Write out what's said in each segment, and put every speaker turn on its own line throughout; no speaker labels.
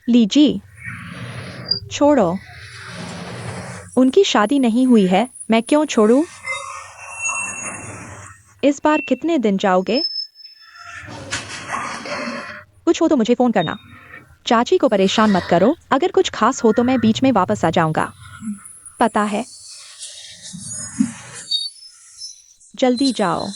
लीजिए। छोड़ो, उनकी शादी नहीं हुई है, मैं क्यों छोड़ूं? इस बार कितने दिन जाओगे? कुछ हो तो मुझे फोन करना। चाची को परेशान मत करो, अगर कुछ खास हो तो मैं बीच में वापस आ जाऊंगा। पता है। जल्दी जाओ।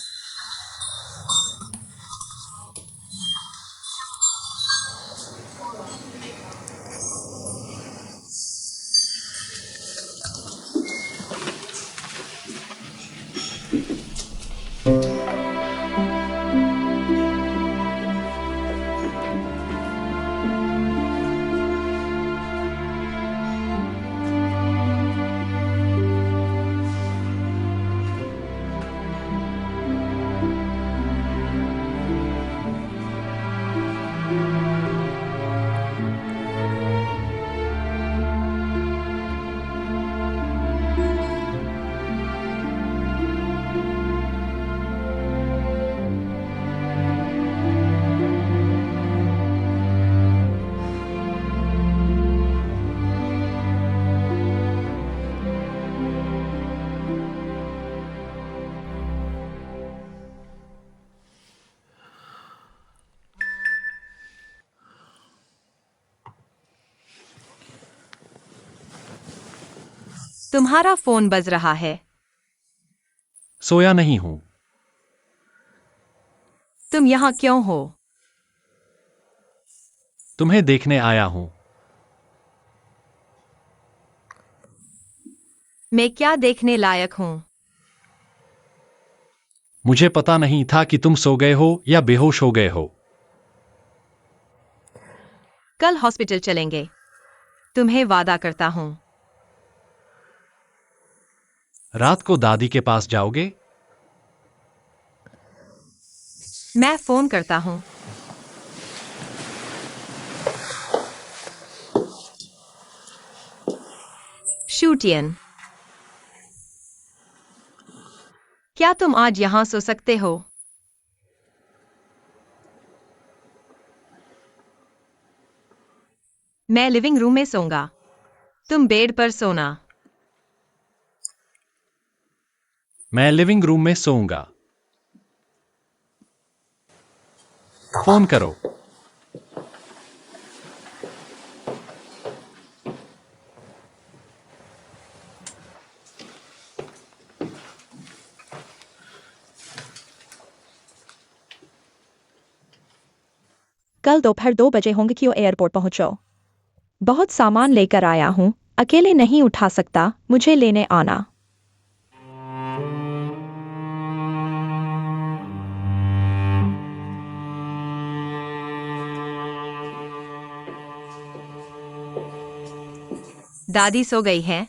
तुम्हारा फोन बज रहा है।
सोया नहीं हूं।
तुम यहाँ क्यों हो?
तुम्हें देखने आया हूं।
मैं क्या देखने लायक हूँ?
मुझे पता नहीं था कि तुम सो गए हो या बेहोश हो गए हो।
कल हॉस्पिटल चलेंगे, तुम्हें वादा करता हूँ।
रात को दादी के पास जाओगे?
मैं फोन करता हूँ। शूटियन, क्या तुम आज यहाँ सो सकते हो? मैं लिविंग रूम में सोऊंगा, तुम बेड पर सोना।
मैं लिविंग रूम में सोऊंगा। फोन करो।
कल दोपहर 2 बजे होंगे कि एयरपोर्ट पहुंचो। बहुत सामान लेकर आया हूं, अकेले नहीं उठा सकता, मुझे लेने आना।
दादी सो गई है?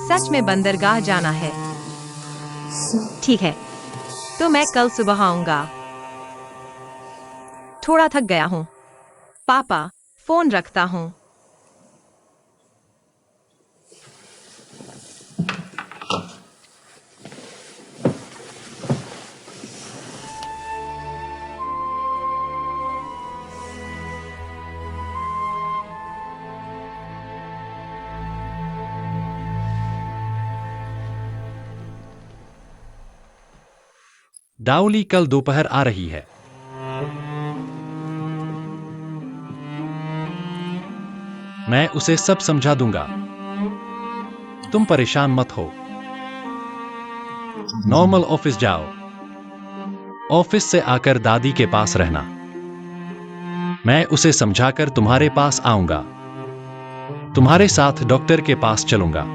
सच में बंदरगाह जाना है? ठीक है, तो मैं कल सुबह आऊंगा। थोड़ा थक गया हूँ। पापा, फोन रखता हूँ।
डाउली कल दोपहर आ रही है। मैं उसे सब समझा दूंगा। तुम परेशान मत हो। नॉर्मल ऑफिस जाओ। ऑफिस से आकर दादी के पास रहना। मैं उसे समझाकर तुम्हारे पास आऊंगा। तुम्हारे साथ डॉक्टर के पास चलूंगा।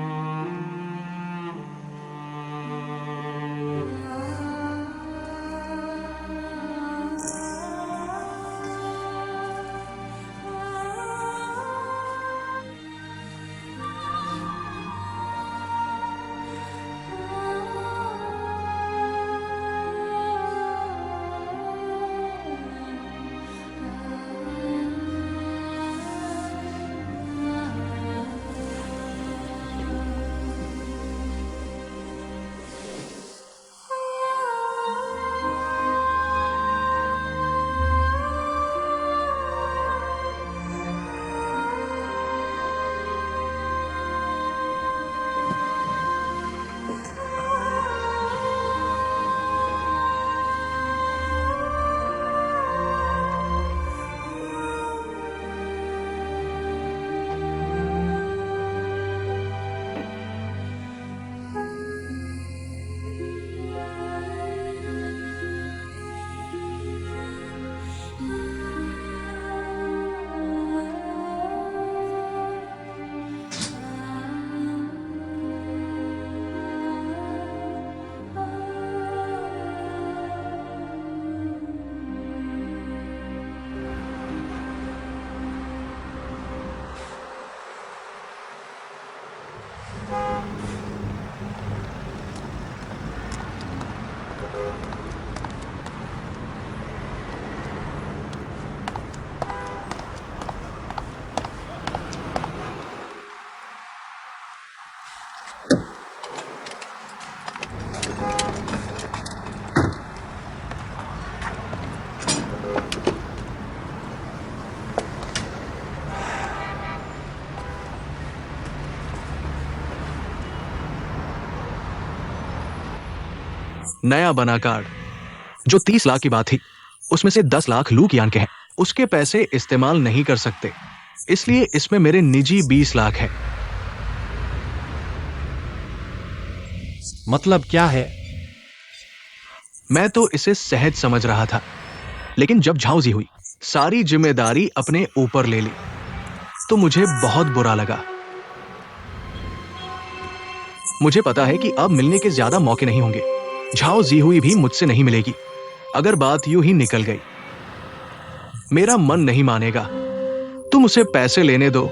नया बना कार्ड। जो 30 लाख की बात थी, उसमें से 10 लाख लू कियान के हैं। उसके पैसे इस्तेमाल नहीं कर सकते, इसलिए इसमें मेरे निजी 20 लाख है।
मतलब क्या है?
मैं तो इसे सहज समझ रहा था, लेकिन जब झाउजी हुई, सारी जिम्मेदारी अपने ऊपर ले ली, तो मुझे बहुत बुरा लगा। मुझे पता है कि अब मिलने के ज्यादा मौके नहीं होंगे। झाओ जी हुई भी मुझसे नहीं मिलेगी अगर बात यूं ही निकल गई। मेरा मन नहीं मानेगा। तुम उसे पैसे लेने दो,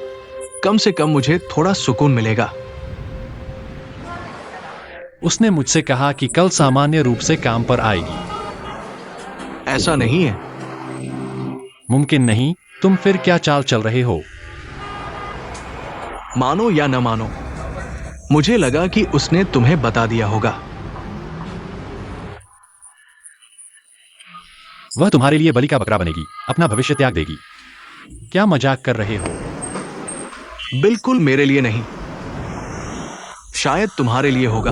कम से कम मुझे थोड़ा सुकून मिलेगा।
उसने मुझसे कहा कि कल सामान्य रूप से काम पर आएगी।
ऐसा नहीं है।
मुमकिन नहीं? तुम फिर क्या चाल चल रहे हो?
मानो या न मानो, मुझे लगा कि उसने तुम्हें बता दिया होगा।
वह तुम्हारे लिए बलि का बकरा बनेगी, अपना भविष्य त्याग देगी। क्या मजाक कर रहे हो?
बिल्कुल मेरे लिए नहीं, शायद तुम्हारे लिए होगा।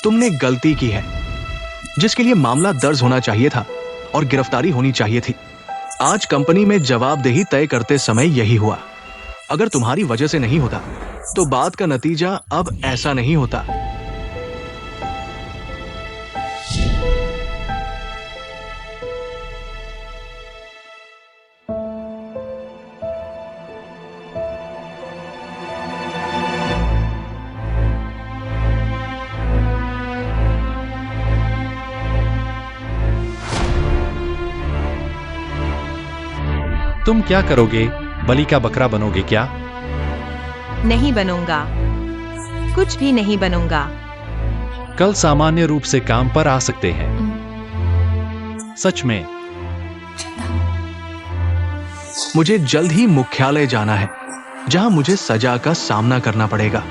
तुमने गलती की है, जिसके लिए मामला दर्ज होना चाहिए था और गिरफ्तारी होनी चाहिए थी। आज कंपनी में जवाबदेही तय करते समय यही हुआ। अगर तुम्हारी वजह से नहीं होता, तो बात का नतीजा अब ऐसा नहीं होता।
तुम क्या करोगे? बलि का बकरा बनोगे क्या?
नहीं बनूंगा, कुछ भी नहीं बनूंगा।
कल सामान्य रूप से काम पर आ सकते हैं। सच में?
मुझे जल्द ही मुख्यालय जाना है, जहां मुझे सजा का सामना करना पड़ेगा।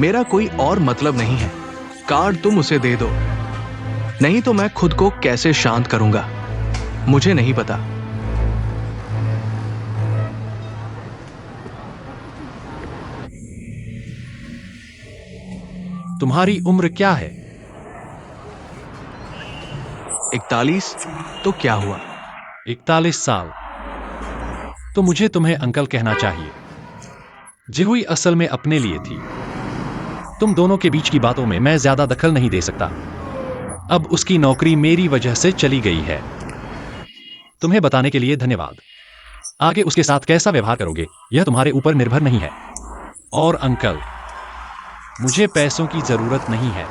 मेरा कोई और मतलब नहीं है। कार्ड तुम उसे दे दो, नहीं तो मैं खुद को कैसे शांत करूंगा, मुझे नहीं पता।
तुम्हारी उम्र क्या है?
41। तो क्या हुआ?
41 साल। तो मुझे तुम्हें अंकल कहना चाहिए। जिहुई असल में अपने लिए थी। तुम दोनों के बीच की बातों में मैं ज्यादा दखल नहीं दे सकता। अब उसकी नौकरी मेरी वजह से चली गई है। तुम्हें बताने के लिए धन्यवाद। आगे उसके साथ कैसा व्यवहार करोगे, यह तुम्हारे ऊपर निर्भर नहीं है। और अंकल, मुझे पैसों की जरूरत नहीं है।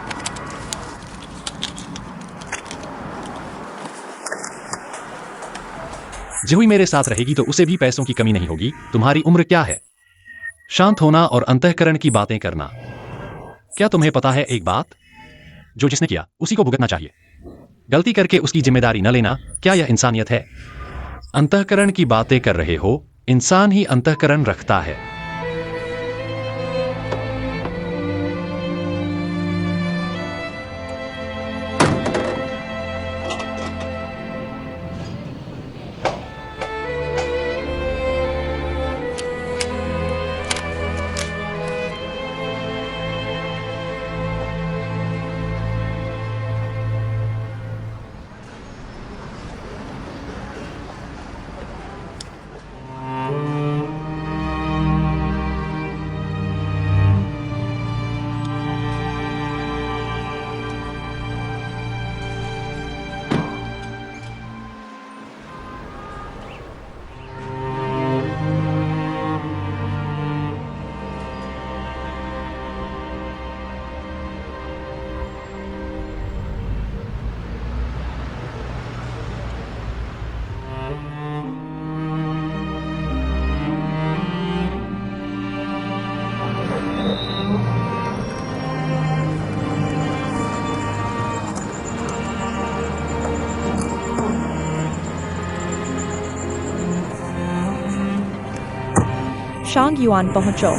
जिहुई मेरे साथ रहेगी तो उसे भी पैसों की कमी नहीं होगी। तुम्हारी उम्र क्या है? शांत होना और अंतःकरण की बातें करना। क्या तुम्हें पता है एक बात? जो जिसने किया उसी को भुगतना चाहिए। गलती करके उसकी जिम्मेदारी न लेना, क्या यह इंसानियत है? अंतःकरण की बातें कर रहे हो? इंसान ही अंतःकरण रखता है।
शांग युआन पहुंचो।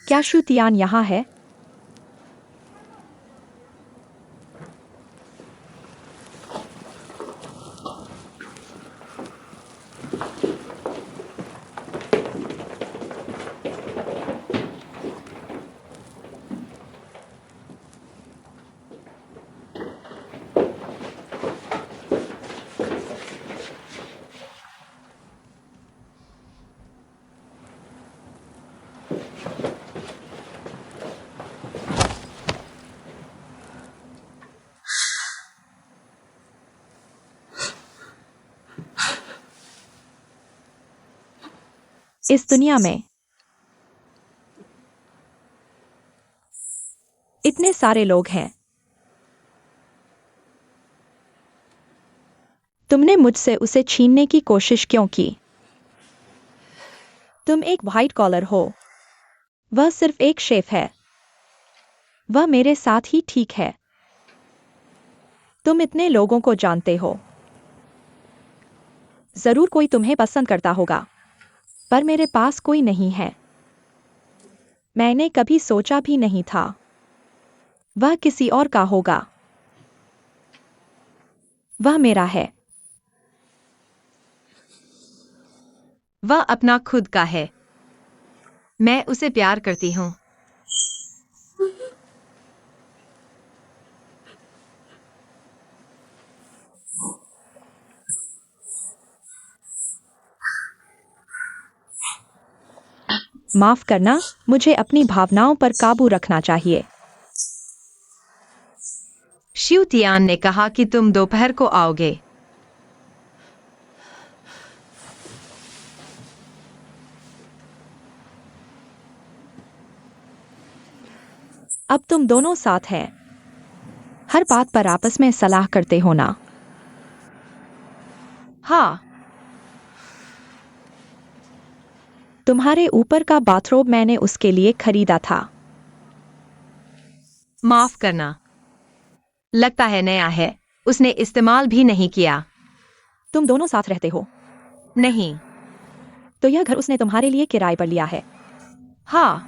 क्या श्रुतियान यहाँ है? इस दुनिया में इतने सारे लोग हैं। तुमने मुझसे उसे छीनने की कोशिश क्यों की? तुम एक व्हाइट कॉलर हो, वह सिर्फ एक शेफ है। वह मेरे साथ ही ठीक है। तुम इतने लोगों को जानते हो, जरूर कोई तुम्हें पसंद करता होगा, पर मेरे पास कोई नहीं है। मैंने कभी सोचा भी नहीं था वह किसी और का होगा। वह मेरा है।
वह अपना खुद का है। मैं उसे प्यार करती हूँ।
माफ करना, मुझे अपनी भावनाओं पर काबू रखना चाहिए।
श्रुतियान ने कहा कि तुम दोपहर को आओगे।
अब तुम दोनों साथ हैं। हर बात पर आपस में सलाह करते हो ना?
हाँ,
तुम्हारे ऊपर का बाथरोब मैंने उसके लिए खरीदा था।
माफ करना, लगता है नया है। उसने इस्तेमाल भी नहीं किया।
तुम दोनों साथ रहते हो?
नहीं।
तो यह घर उसने तुम्हारे लिए किराए पर लिया है?
हाँ।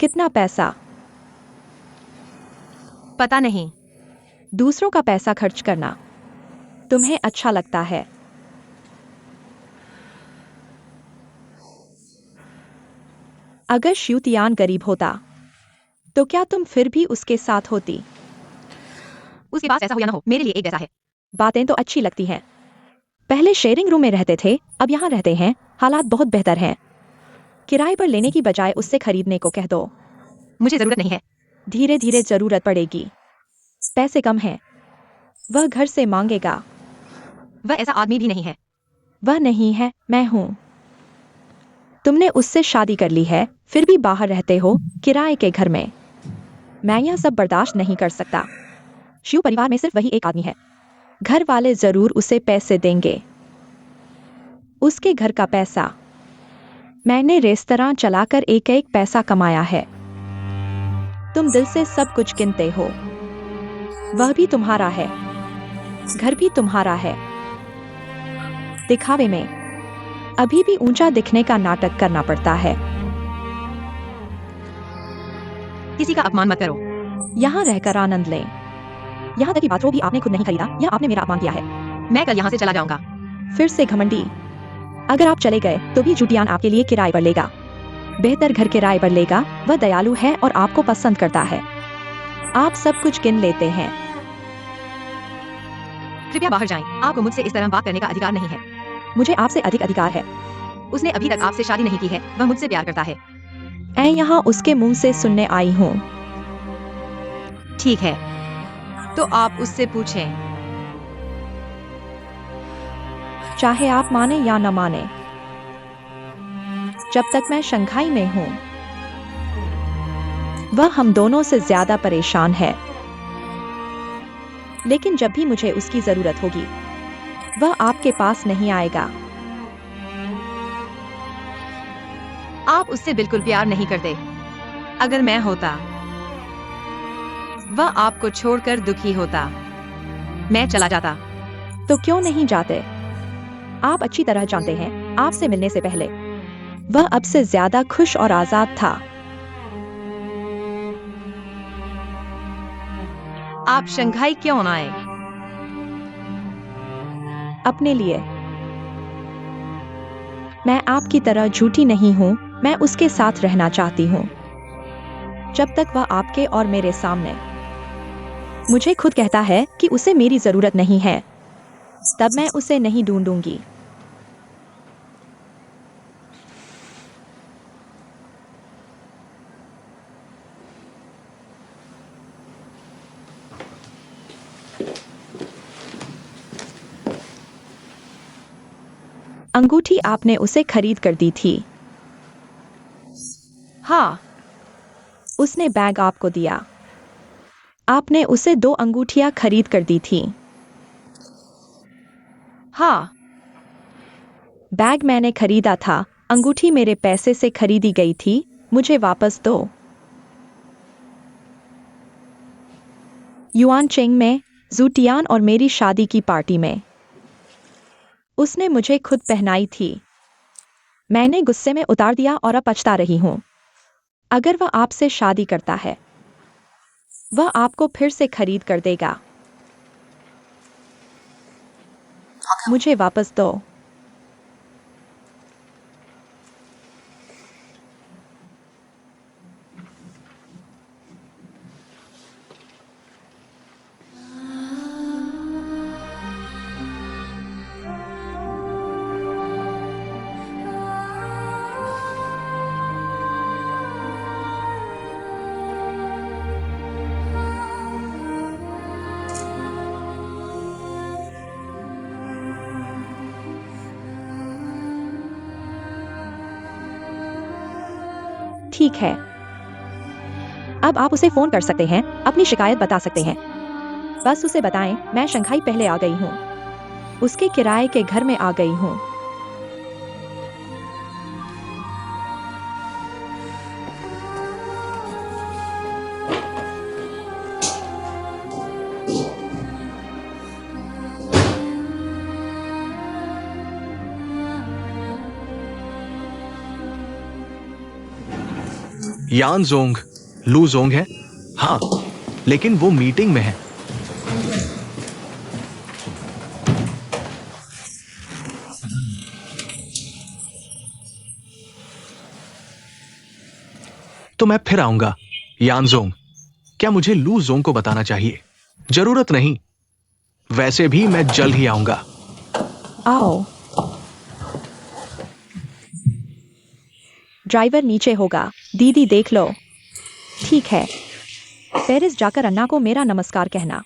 कितना पैसा?
पता नहीं।
दूसरों का पैसा खर्च करना तुम्हें अच्छा लगता है? अगर श्रुतियान गरीब होता तो क्या तुम फिर भी उसके साथ होती?
उसके पास ऐसा हो या ना हो, मेरे लिए एक जैसा है।
बातें तो अच्छी लगती हैं। पहले शेयरिंग रूम में रहते थे, अब यहाँ रहते हैं। हालात बहुत बेहतर हैं। किराए पर लेने की बजाय उससे खरीदने को कह दो।
मुझे जरूरत नहीं है।
धीरे धीरे जरूरत पड़ेगी। पैसे कम हैं। वह घर से मांगेगा।
वह ऐसा आदमी भी नहीं है।
वह नहीं है, मैं हूं। तुमने उससे शादी कर ली है, फिर भी बाहर रहते हो किराए के घर में। मैं यह सब बर्दाश्त नहीं कर सकता। शिव परिवार में सिर्फ वही एक आदमी है। घर वाले जरूर उसे पैसे देंगे। उसके घर का पैसा। मैंने रेस्तरां चलाकर एक एक पैसा कमाया है। तुम दिल से सब कुछ गिनते हो। वह भी तुम्हारा है, घर भी तुम्हारा है। दिखावे में अभी भी ऊंचा दिखने का नाटक करना पड़ता है।
किसी का अपमान मत करो।
यहाँ रहकर आनंद लें। यहाँ तक कि बाथरूम भी आपने खुद नहीं खरीदा, यह आपने मेरा अपमान किया है।
मैं कल यहाँ से चला जाऊंगा।
फिर से घमंडी। अगर आप चले गए तो भी जुटियान आपके लिए किराए पर लेगा। बेहतर घर किराए पर लेगा। वह दयालु है और आपको पसंद करता है। आप सब कुछ गिन लेते हैं।
कृपया बाहर जाएं। आपको मुझसे इस तरह बात करने का अधिकार नहीं है।
मुझे आपसे अधिक अधिकार है।
उसने अभी तक आपसे शादी नहीं की है। वह मुझसे प्यार करता है।
मैं यहाँ उसके मुंह से सुनने आई हूँ।
ठीक है, तो आप उससे पूछें।
चाहे आप माने या न माने, जब तक मैं शंघाई में हूँ, वह हम दोनों से ज्यादा परेशान है। लेकिन जब भी मुझे उसकी जरूरत होगी, वह आपके पास नहीं आएगा।
आप उससे बिल्कुल प्यार नहीं करते। अगर मैं होता, वह आपको छोड़कर दुखी होता। मैं चला जाता।
तो क्यों नहीं जाते? आप अच्छी तरह जानते हैं, आपसे मिलने से पहले वह अब से ज्यादा खुश और आजाद था।
आप शंघाई क्यों आए?
अपने लिए। मैं आपकी तरह झूठी नहीं हूँ, मैं उसके साथ रहना चाहती हूँ जब तक वह आपके और मेरे सामने मुझे खुद कहता है कि उसे मेरी जरूरत नहीं है, तब मैं उसे नहीं ढूंढूंगी। अंगूठी आपने उसे खरीद कर दी थी।
हाँ,
उसने बैग आपको दिया। आपने उसे 2 अंगूठियां खरीद कर दी थी।
हाँ,
बैग मैंने खरीदा था, अंगूठी मेरे पैसे से खरीदी गई थी, मुझे वापस दो। युआन चेंग में, जूटियान और मेरी शादी की पार्टी में। उसने मुझे खुद पहनाई थी। मैंने गुस्से में उतार दिया और अब पछता रही हूं। अगर वह आपसे शादी करता है, वह आपको फिर से खरीद कर देगा। मुझे वापस दो। ठीक है। अब आप उसे फोन कर सकते हैं, अपनी शिकायत बता सकते हैं। बस उसे बताएं, मैं शंघाई पहले आ गई हूँ। उसके किराए के घर में आ गई हूँ।
यान जोंग लू जोंग है। हाँ, लेकिन वो मीटिंग में है। तो मैं फिर आऊंगा। यानजोंग, क्या मुझे लू जोंग को बताना चाहिए? जरूरत नहीं। वैसे भी मैं जल्द ही आऊंगा।
आओ। ड्राइवर नीचे होगा। दीदी देख लो। ठीक है। पेरिस जाकर अन्ना को मेरा नमस्कार कहना।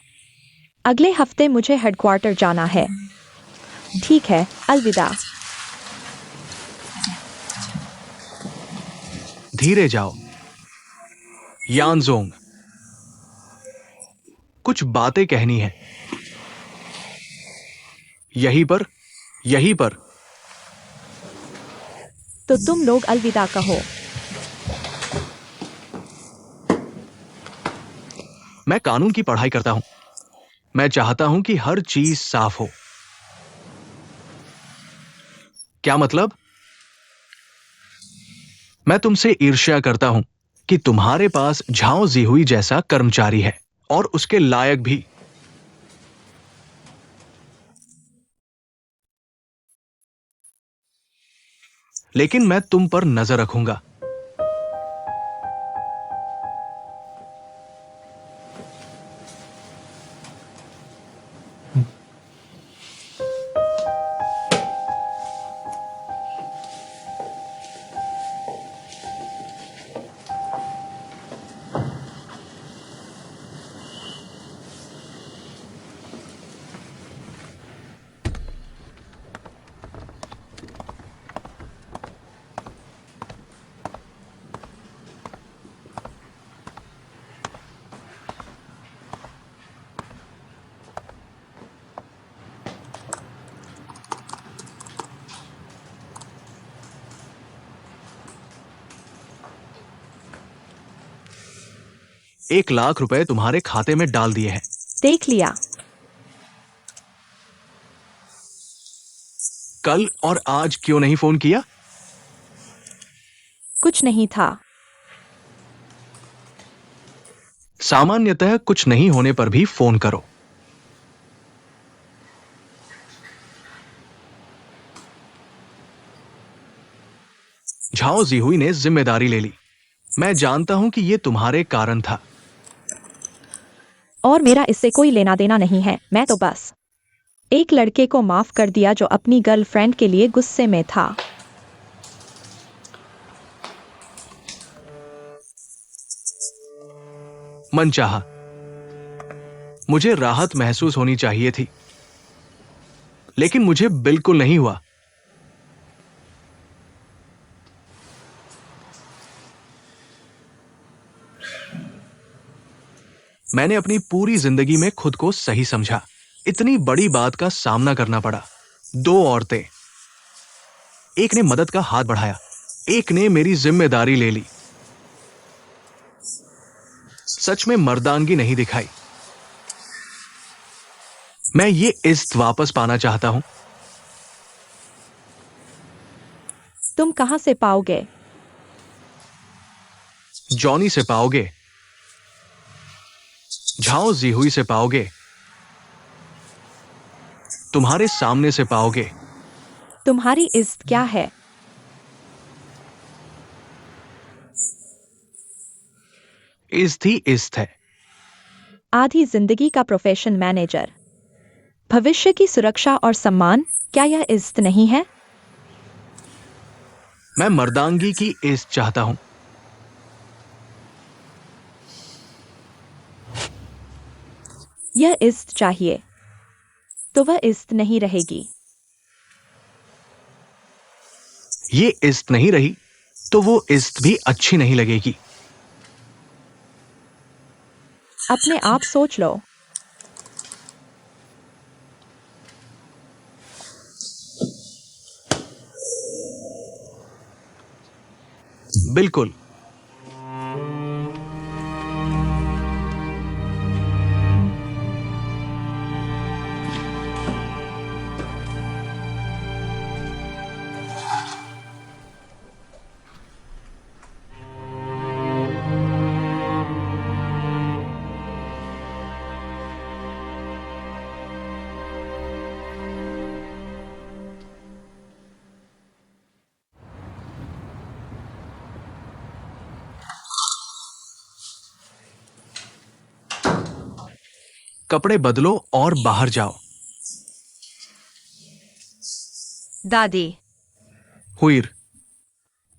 अगले हफ्ते मुझे हेडक्वार्टर जाना है। ठीक है, अलविदा।
धीरे जाओ। यानजोंग, कुछ बातें कहनी है। यहीं पर, यहीं पर।
तो तुम लोग अलविदा कहो।
मैं कानून की पढ़ाई करता हूं। मैं चाहता हूं कि हर चीज साफ हो। क्या मतलब? मैं तुमसे ईर्ष्या करता हूं कि तुम्हारे पास झाओ जीहुई जैसा कर्मचारी है, और उसके लायक भी। लेकिन मैं तुम पर नजर रखूंगा। ₹1,00,000 तुम्हारे खाते में डाल दिए हैं।
देख लिया।
कल और आज क्यों नहीं फोन किया?
कुछ नहीं था।
सामान्यतः कुछ नहीं होने पर भी फोन करो। झाओ जीहुई ने जिम्मेदारी ले ली। मैं जानता हूं कि यह तुम्हारे कारण था।
और मेरा इससे कोई लेना देना नहीं है। मैं तो बस एक लड़के को माफ कर दिया जो अपनी गर्लफ्रेंड के लिए गुस्से में था।
मनचाहा। मुझे राहत महसूस होनी चाहिए थी, लेकिन मुझे बिल्कुल नहीं हुआ। मैंने अपनी पूरी जिंदगी में खुद को सही समझा। इतनी बड़ी बात का सामना करना पड़ा। दो औरतें, एक ने मदद का हाथ बढ़ाया, एक ने मेरी जिम्मेदारी ले ली। सच में मर्दानगी नहीं दिखाई। मैं ये इज्जत वापस पाना चाहता हूं।
तुम कहां से पाओगे?
जॉनी से पाओगे, झाओ जीहुई से पाओगे, तुम्हारे सामने से पाओगे।
तुम्हारी इज्जत क्या है?
इज्जत ही इज्जत है।
आधी जिंदगी का प्रोफेशन मैनेजर, भविष्य की सुरक्षा और सम्मान, क्या यह इज्जत नहीं है?
मैं मर्दानगी की इज्जत चाहता हूं।
यह इज्जत चाहिए तो वह इज्जत नहीं रहेगी।
ये इज्जत नहीं रही तो वो इज्जत भी अच्छी नहीं लगेगी।
अपने आप सोच लो।
बिल्कुल। कपड़े बदलो और बाहर जाओ।
दादी,
हुईर,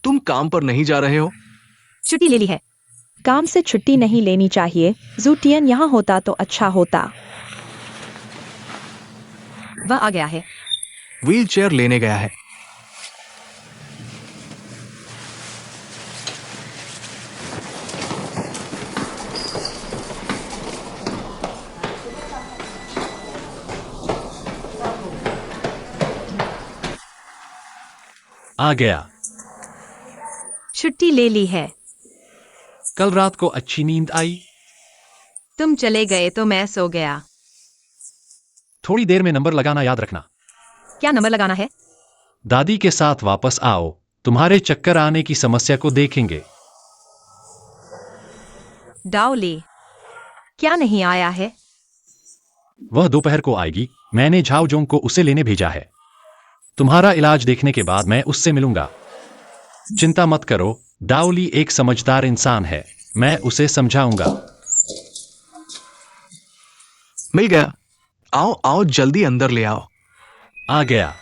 तुम काम पर नहीं जा रहे हो?
छुट्टी ले ली है।
काम से छुट्टी नहीं लेनी चाहिए। जूटियन यहाँ होता तो अच्छा होता।
वह आ गया है।
व्हील चेयर लेने गया है।
आ गया।
छुट्टी ले ली है।
कल रात को अच्छी नींद आई?
तुम चले गए तो मैं सो गया।
थोड़ी देर में नंबर लगाना याद रखना।
क्या नंबर लगाना है?
दादी के साथ वापस आओ, तुम्हारे चक्कर आने की समस्या को देखेंगे।
डाओली क्या नहीं आया है?
वह दोपहर को आएगी। मैंने झाओ जोंग को उसे लेने भेजा है। तुम्हारा इलाज देखने के बाद मैं उससे मिलूंगा। चिंता मत करो, डाओली एक समझदार इंसान है। मैं उसे समझाऊंगा।
मिल गया। आओ आओ, जल्दी अंदर ले आओ।
आ गया।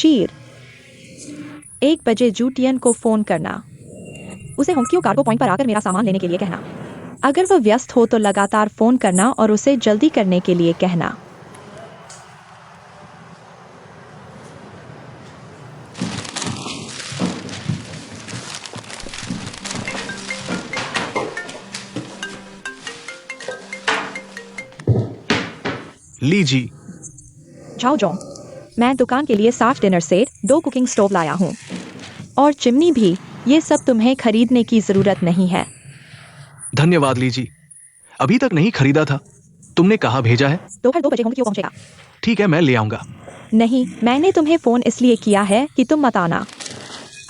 शीर 1 बजे जूटियन को फोन करना, उसे होंक्यो कार्गो पॉइंट पर आकर मेरा सामान लेने के लिए कहना। अगर वह व्यस्त हो तो लगातार फोन करना और उसे जल्दी करने के लिए कहना।
लीजिए।
जाओ जॉन, मैं दुकान के लिए 60 डिनर सेट, 2 कुकिंग स्टोव लाया हूँ और चिमनी भी। ये सब तुम्हें खरीदने की जरूरत नहीं है।
धन्यवाद लीजी, अभी तक नहीं खरीदा था। तुमने कहाँ भेजा है?
दोपहर 2 बजे होंक्यो पहुंचेगा।
ठीक है, मैं ले आऊंगा।
नहीं, मैंने तुम्हें फोन इसलिए किया है कि तुम मत आना।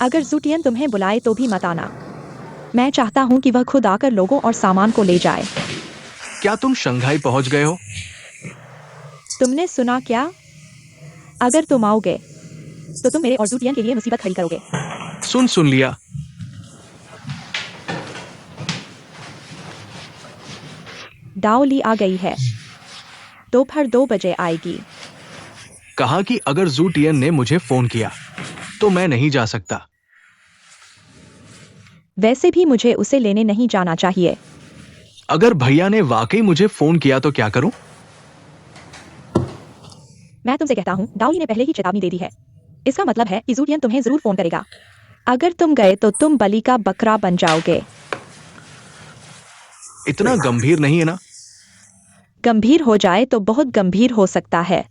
अगर जूटियन तुम्हें बुलाए तो भी मत आना। मैं चाहता हूँ कि वह खुद आकर लोगों और सामान को ले जाए।
क्या तुम शंघाई पहुंच गए हो?
तुमने सुना क्या? अगर तुम आओगे तो तुम मेरे और जूटियन के लिए मुसीबत खड़ी करोगे।
सुन लिया।
डाओली आ गई है, दोपहर 2 बजे आएगी।
कहा कि अगर जूटियन ने मुझे फोन किया तो मैं नहीं जा सकता।
वैसे भी मुझे उसे लेने नहीं जाना चाहिए।
अगर भैया ने वाकई मुझे फोन किया तो क्या करूं?
मैं तुमसे कहता हूँ, डाओली ने पहले ही चेतावनी दे दी है। इसका मतलब है कि जूटियन तुम्हें जरूर फोन करेगा। अगर तुम गए तो तुम बलि का बकरा बन जाओगे।
इतना गंभीर नहीं है ना?
गंभीर हो जाए तो बहुत गंभीर हो सकता है।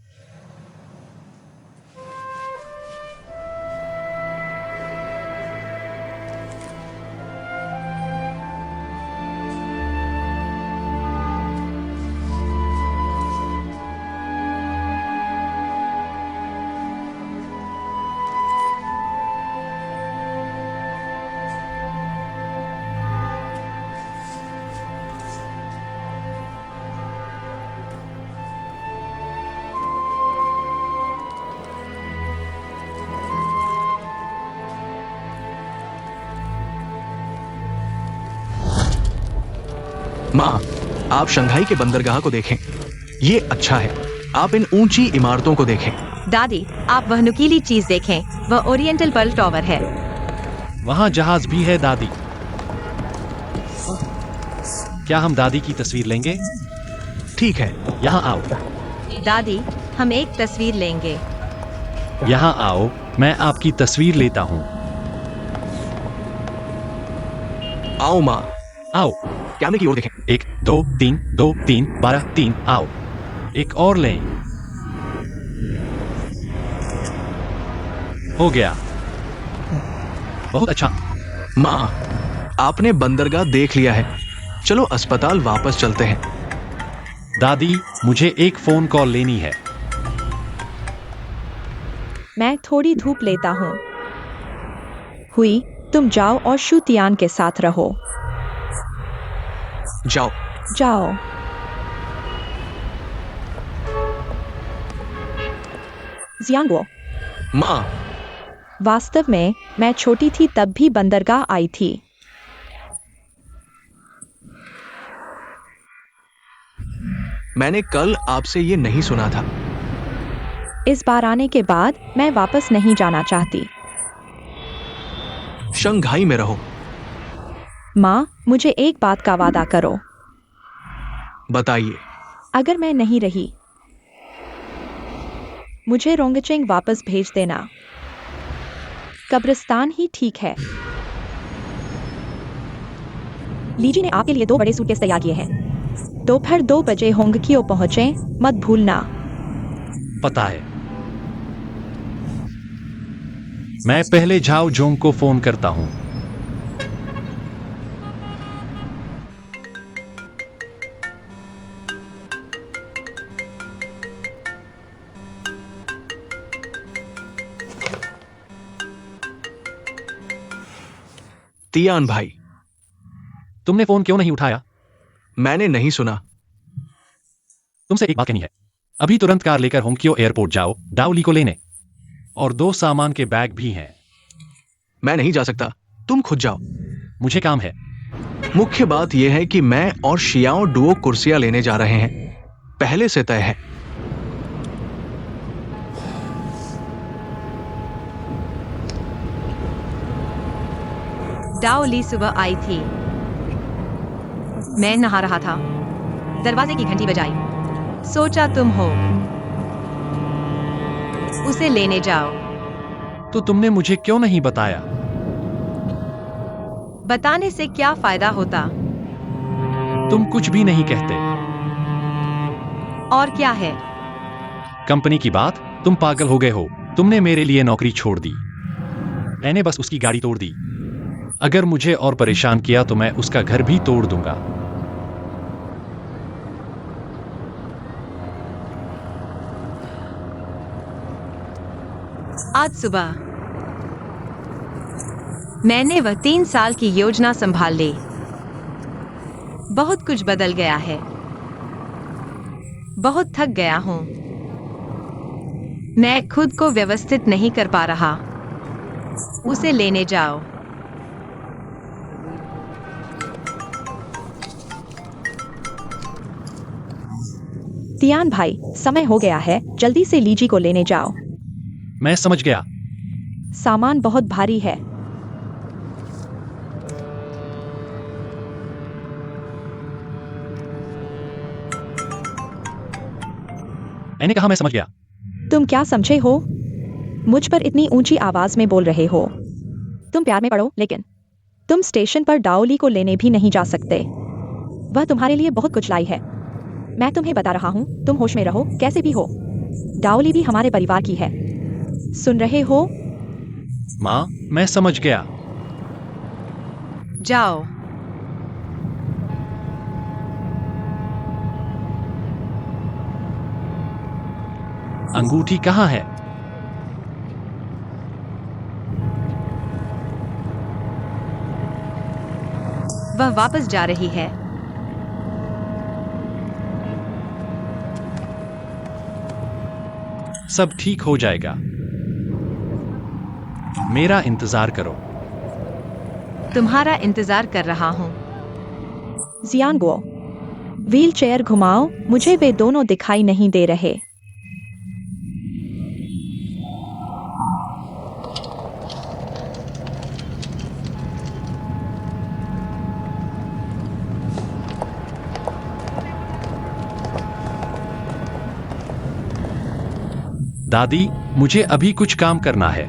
माँ, आप शंघाई के बंदरगाह को देखें। ये अच्छा है। आप इन ऊंची इमारतों को देखें।
दादी, आप वह नुकीली चीज देखें। वह ओरिएंटल पर्ल टावर है।
वहां जहाज भी है दादी। क्या हम दादी की तस्वीर लेंगे?
ठीक है।
यहाँ आओ।
दादी, हम एक तस्वीर लेंगे।
यहाँ आओ, मैं आपकी तस्वीर लेता हूँ।
आओ माँ,
आओ।
कैमरे की ओर देखें।
1 2 3 2 3 12 3। आओ, एक और लें। हो गया। बहुत अच्छा।
माँ, आपने बंदरगाह देख लिया है। चलो अस्पताल वापस चलते हैं।
दादी, मुझे एक फोन कॉल लेनी है।
मैं थोड़ी धूप लेता हूँ। हुई, तुम जाओ और शूतियान के साथ रहो।
जाओ।
जाओ। जियांगो,
माँ,
वास्तव में मैं छोटी थी तब भी बंदरगाह आई थी।
मैंने कल आपसे ये नहीं सुना था।
इस बार आने के बाद मैं वापस नहीं जाना चाहती।
शंघाई में रहो।
माँ, मुझे एक बात का वादा करो।
बताइए।
अगर मैं नहीं रही, मुझे रोंगचेंग वापस भेज देना। कब्रिस्तान ही ठीक है। लीजी ने आपके लिए 2 बड़े सूटकेस तैयार किए हैं। दोपहर 2 बजे होंगकियो पहुंचे, मत भूलना।
पता है। मैं पहले झाओ जोंग को फोन करता हूँ।
तियान भाई,
तुमने फोन क्यों नहीं उठाया?
मैंने नहीं सुना।
तुमसे एक बात कहनी है। अभी तुरंत कार लेकर होंक्यो एयरपोर्ट जाओ, डाओली को लेने। और 2 सामान के बैग भी हैं।
मैं नहीं जा सकता, तुम खुद जाओ।
मुझे काम है।
मुख्य बात यह है कि मैं और शियाओ डुओ कुर्सियां लेने जा रहे हैं। पहले से तय है।
डाओली सुबह आई थी। मैं नहा रहा था। दरवाजे की घंटी बजाई। सोचा तुम हो। उसे लेने जाओ।
तो तुमने मुझे क्यों नहीं बताया?
बताने से क्या फायदा होता?
तुम कुछ भी नहीं कहते।
और क्या है?
कंपनी की बात? तुम पागल हो गए हो। तुमने मेरे लिए नौकरी छोड़ दी। मैंने बस उसकी गाड़ी तोड़ दी। अगर मुझे और परेशान किया तो मैं उसका घर भी तोड़ दूंगा।
आज सुबह मैंने वह 3 साल की योजना संभाल ली। बहुत कुछ बदल गया है। बहुत थक गया हूं। मैं खुद को व्यवस्थित नहीं कर पा रहा। उसे लेने जाओ।
तियान भाई, समय हो गया है, जल्दी से लीजी को लेने जाओ।
मैं समझ गया।
सामान बहुत भारी है।
मैंने कहा मैं समझ गया।
तुम क्या समझे हो? मुझ पर इतनी ऊंची आवाज में बोल रहे हो। तुम प्यार में पड़ो, लेकिन तुम स्टेशन पर डाओली को लेने भी नहीं जा सकते। वह तुम्हारे लिए बहुत कुछ लाई है। मैं तुम्हें बता रहा हूँ, तुम होश में रहो, कैसे भी हो। डाओली भी हमारे परिवार की है। सुन रहे हो?
माँ, मैं समझ गया।
जाओ।
अंगूठी कहाँ है?
वह वापस जा रही है।
सब ठीक हो जाएगा। मेरा इंतजार करो।
तुम्हारा इंतजार कर रहा हूं।
जियांगो, व्हील चेयर घुमाओ, मुझे वे दोनों दिखाई नहीं दे रहे।
दादी, मुझे अभी कुछ काम करना है।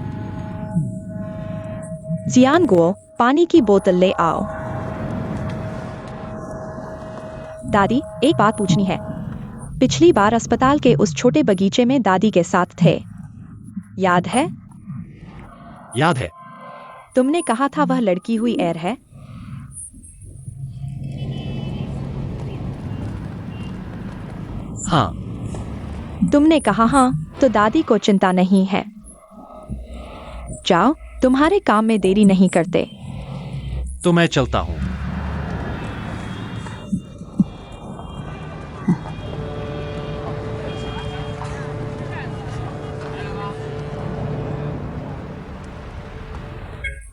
जियांगो, पानी की बोतल ले आओ। दादी, एक बात पूछनी है। पिछली बार अस्पताल के उस छोटे बगीचे में दादी के साथ थे, याद है?
याद है।
तुमने कहा था वह लड़की हुई एर है।
हाँ।
तुमने कहा हाँ, तो दादी को चिंता नहीं है। जाओ, तुम्हारे काम में देरी नहीं करते।
तो मैं चलता हूँ।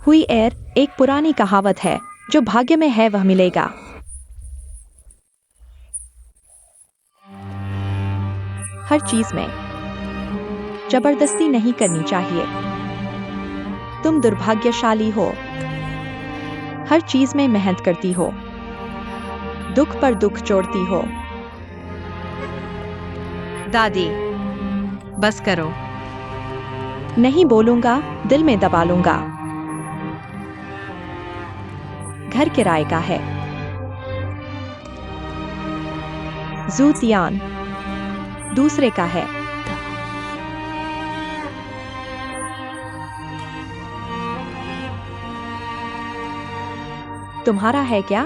हुई एर एक पुरानी कहावत है, जो भाग्य में है वह मिलेगा। हर चीज में जबरदस्ती नहीं करनी चाहिए। तुम दुर्भाग्यशाली हो। हर चीज में मेहनत करती हो, दुख पर दुख जोड़ती हो।
दादी, बस करो।
नहीं बोलूंगा, दिल में दबा लूंगा। घर किराए का है। जू तियान दूसरे का है। तुम्हारा है क्या?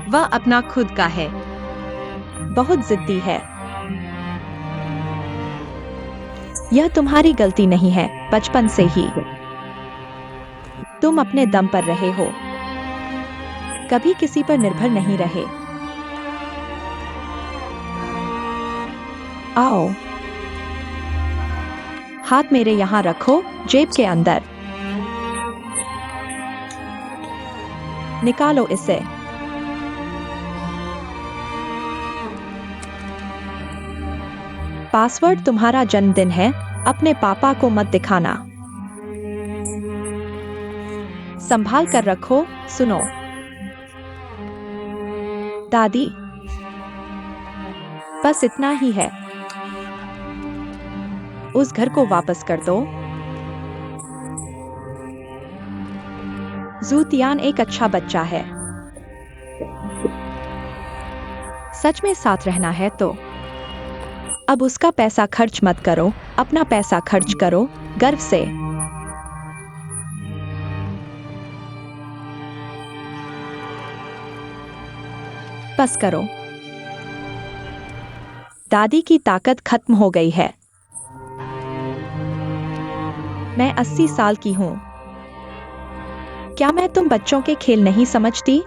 वह अपना खुद का है।
बहुत जिद्दी है। यह तुम्हारी गलती नहीं है, बचपन से ही तुम अपने दम पर रहे हो, कभी किसी पर निर्भर नहीं रहे। आओ, हाथ मेरे यहां रखो, जेब के अंदर। निकालो इसे। पासवर्ड तुम्हारा जन्मदिन है, अपने पापा को मत दिखाना। संभाल कर रखो। सुनो दादी, बस इतना ही है। उस घर को वापस कर दो। जूतियान एक अच्छा बच्चा है। सच में साथ रहना है तो अब उसका पैसा खर्च मत करो, अपना पैसा खर्च करो गर्व से। बस करो। दादी की ताकत खत्म हो गई है। मैं 80 साल की हूं। क्या मैं तुम बच्चों के खेल नहीं समझती?